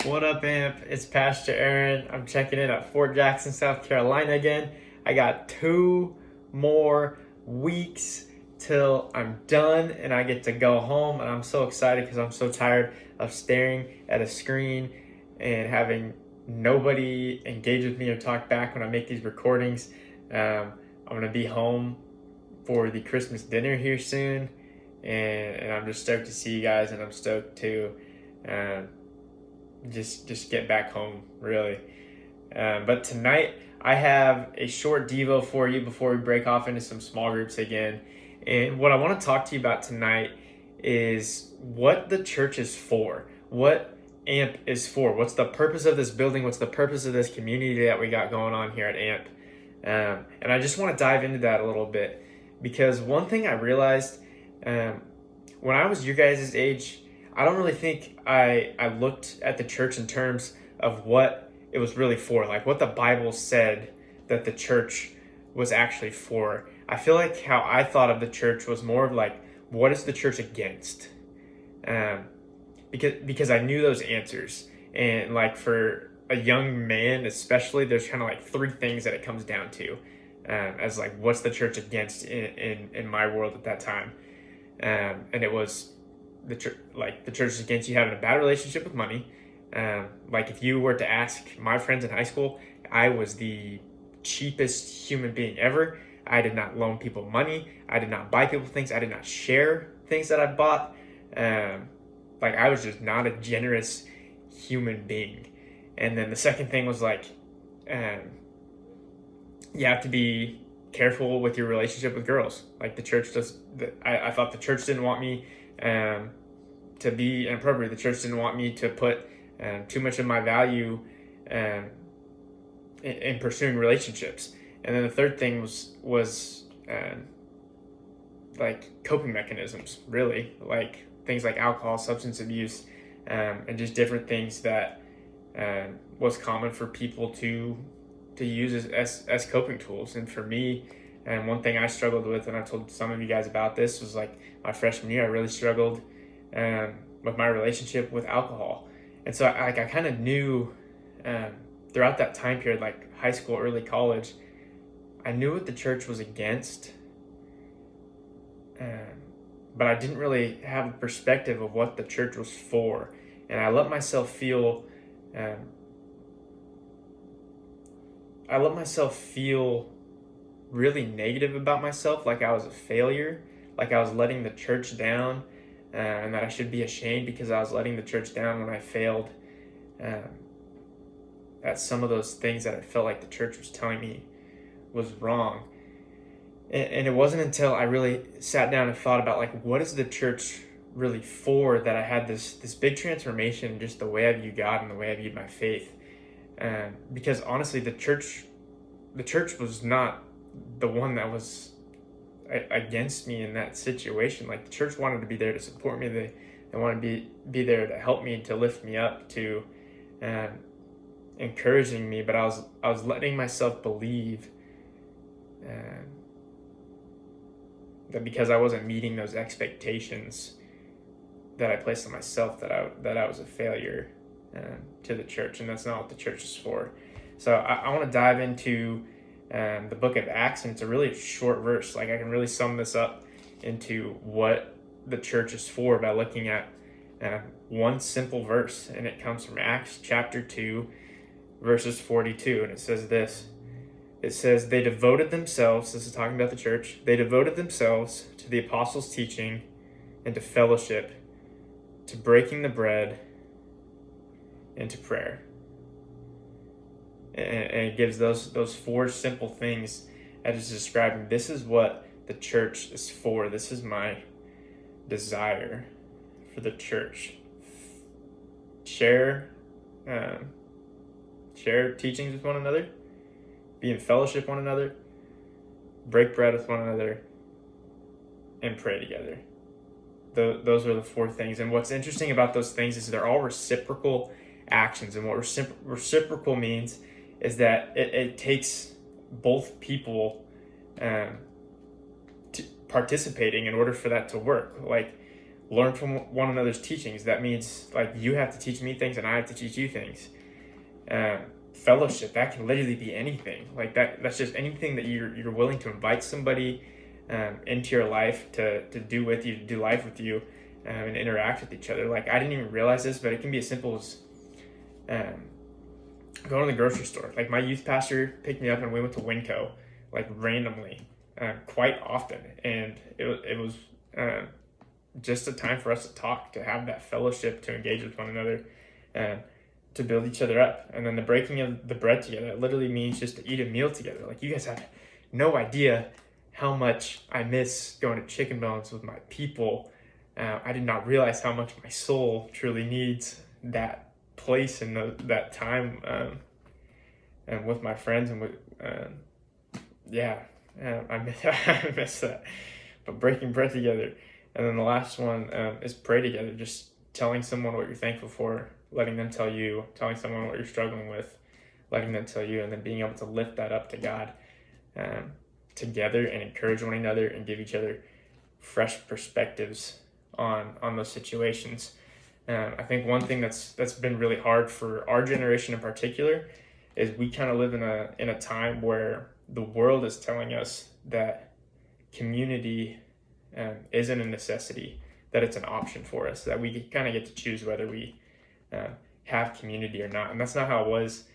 What up, Amp? It's Pastor Aaron. I'm checking in at Fort Jackson, South Carolina again. I got 2 more weeks till I'm done and I get to go home. And I'm so excited because I'm so tired of staring at a screen and having nobody engage with me or talk back when I make these recordings. I'm going to be home for the Christmas dinner here soon. And I'm just stoked to see you guys, and I'm stoked to just get back home, really. But tonight I have a short devo for you before we break off into some small groups again. And what I want to talk to you about tonight is what the church is for, what AMP is for, what's the purpose of this building, what's the purpose of this community that we got going on here at AMP. And I just want to dive into that a little bit, because one thing I realized when I was your guys' age, I don't really think I looked at the church in terms of what it was really for, like what the Bible said that the church was actually for. I feel like how I thought of the church was more of like, what is the church against? Because I knew those answers. And like for a young man especially, there's kind of like three things that it comes down to as like what's the church against in my world at that time. And it was the church is against you having a bad relationship with money. Like if you were to ask my friends in high school, I was the cheapest human being ever. I did not loan people money. I did not buy people things. I did not share things that I bought. Like I was just not a generous human being. And then the second thing was like, you have to be careful with your relationship with girls. Like the church does. I thought the church didn't want me to be inappropriate. The church didn't want me to put too much of my value in pursuing relationships. And then the third thing was like coping mechanisms, really, like things like alcohol, substance abuse, and just different things that was common for people to use as coping tools. And for me, and one thing I struggled with, and I told some of you guys about this, was like my freshman year, I really struggled with my relationship with alcohol. And so I kind of knew throughout that time period, like high school, early college, I knew what the church was against, but I didn't really have a perspective of what the church was for. And I let myself feel really negative about myself, like I was a failure, like I was letting the church down, and that I should be ashamed because I was letting the church down when I failed at some of those things that I felt like the church was telling me was wrong. And it wasn't until I really sat down and thought about like, what is the church really for, that I had this big transformation in just the way I view God and the way I viewed my faith. Because honestly, the church was not the one that was against me in that situation. Like the church wanted to be there to support me. They wanted to be there to help me, to lift me up, to encouraging me. But I was letting myself believe that because I wasn't meeting those expectations that I placed on myself, that I was a failure to the church, and that's not what the church is for. So I want to dive into the book of Acts, and it's a really short verse. Like I can really sum this up into what the church is for by looking at one simple verse, and it comes from Acts chapter 2, verses 42, and it says this. It says, they devoted themselves, this is talking about the church, they devoted themselves to the apostles' teaching and to fellowship, to breaking the bread, and to prayer. And it gives those four simple things that is describing, this is what the church is for. This is my desire for the church. Share teachings with one another, be in fellowship with one another, break bread with one another, and pray together. Those are the four things. And what's interesting about those things is they're all reciprocal actions. And what reciprocal means is that it takes both people participating in order for that to work. Like learn from one another's teachings. That means like you have to teach me things and I have to teach you things. Fellowship, that can literally be anything. Like that's just anything that you're willing to invite somebody into your life to do with you, to do life with you, and interact with each other. Like I didn't even realize this, but it can be as simple as going to the grocery store. Like my youth pastor picked me up and we went to Winco, like randomly, quite often, and it was just a time for us to talk, to have that fellowship, to engage with one another, to build each other up. And then the breaking of the bread together, it literally means just to eat a meal together. Like you guys have no idea how much I miss going to Chicken Bones with my people. I did not realize how much my soul truly needs that place and that time and with my friends and with I miss that. But breaking bread together. And then the last one is pray together. Just telling someone what you're thankful for, letting them tell you, telling someone what you're struggling with, letting them tell you, and then being able to lift that up to God together and encourage one another and give each other fresh perspectives on those situations. I think one thing that's been really hard for our generation in particular is we kind of live in a time where the world is telling us that community isn't a necessity, that it's an option for us, that we kind of get to choose whether we have community or not. And that's not how it was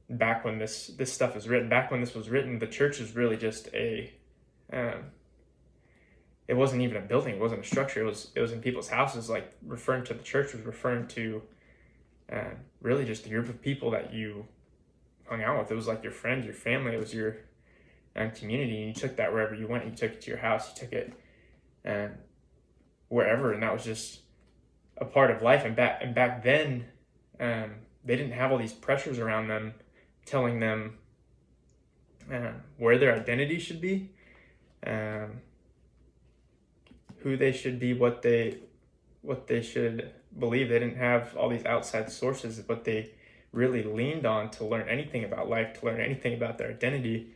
back when this stuff was written. Back when this was written, the church was really just it wasn't even a building, it wasn't a structure, it was in people's houses. Like referring to the church was referring to really just a group of people that you hung out with. It was like your friends, your family, it was your community, and you took that wherever you went. You took it to your house, you took it wherever, and that was just a part of life. And back then, they didn't have all these pressures around them telling them where their identity should be, who they should be, what they should believe. They didn't have all these outside sources. What they really leaned on to learn anything about life, to learn anything about their identity,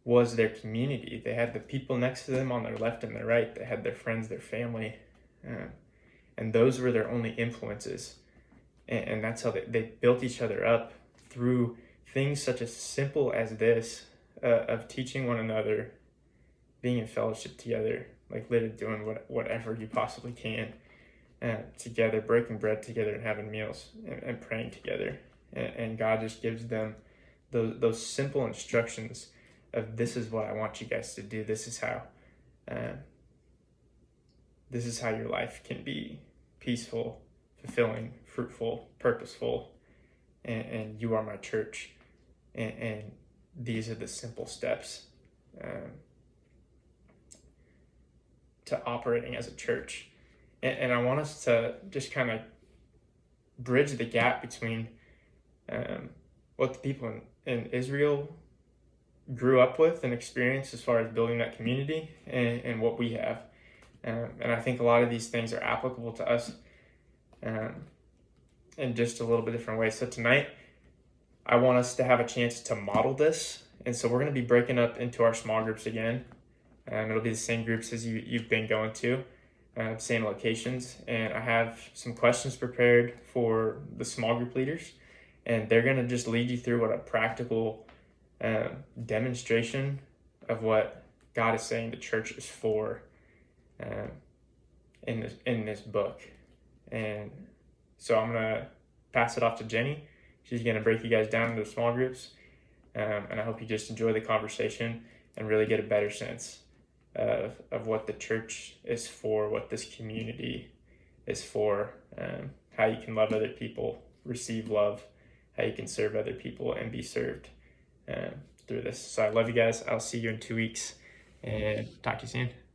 was their community. They had the people next to them on their left and their right. They had their friends, their family, and those were their only influences. And that's how they built each other up through things such as simple as this, of teaching one another, being in fellowship together, like literally doing whatever you possibly can together, breaking bread together and having meals and praying together. And God just gives them those simple instructions of, this is what I want you guys to do. This is how your life can be peaceful, fulfilling, fruitful, purposeful, and you are my church. And these are the simple steps to operating as a church. And I want us to just kind of bridge the gap between what the people in Israel grew up with and experienced as far as building that community and what we have. And I think a lot of these things are applicable to us in just a little bit different ways. So tonight, I want us to have a chance to model this. And so we're going to be breaking up into our small groups again. It'll be the same groups as you've been going to, same locations. And I have some questions prepared for the small group leaders. And they're going to just lead you through what a practical demonstration of what God is saying the church is for in this book. And so I'm going to pass it off to Jenny. She's going to break you guys down into small groups. And I hope you just enjoy the conversation and really get a better sense of what the church is for, what this community is for, how you can love other people, receive love, how you can serve other people and be served through this. So I love you guys. I'll see you in 2 weeks and talk to you soon.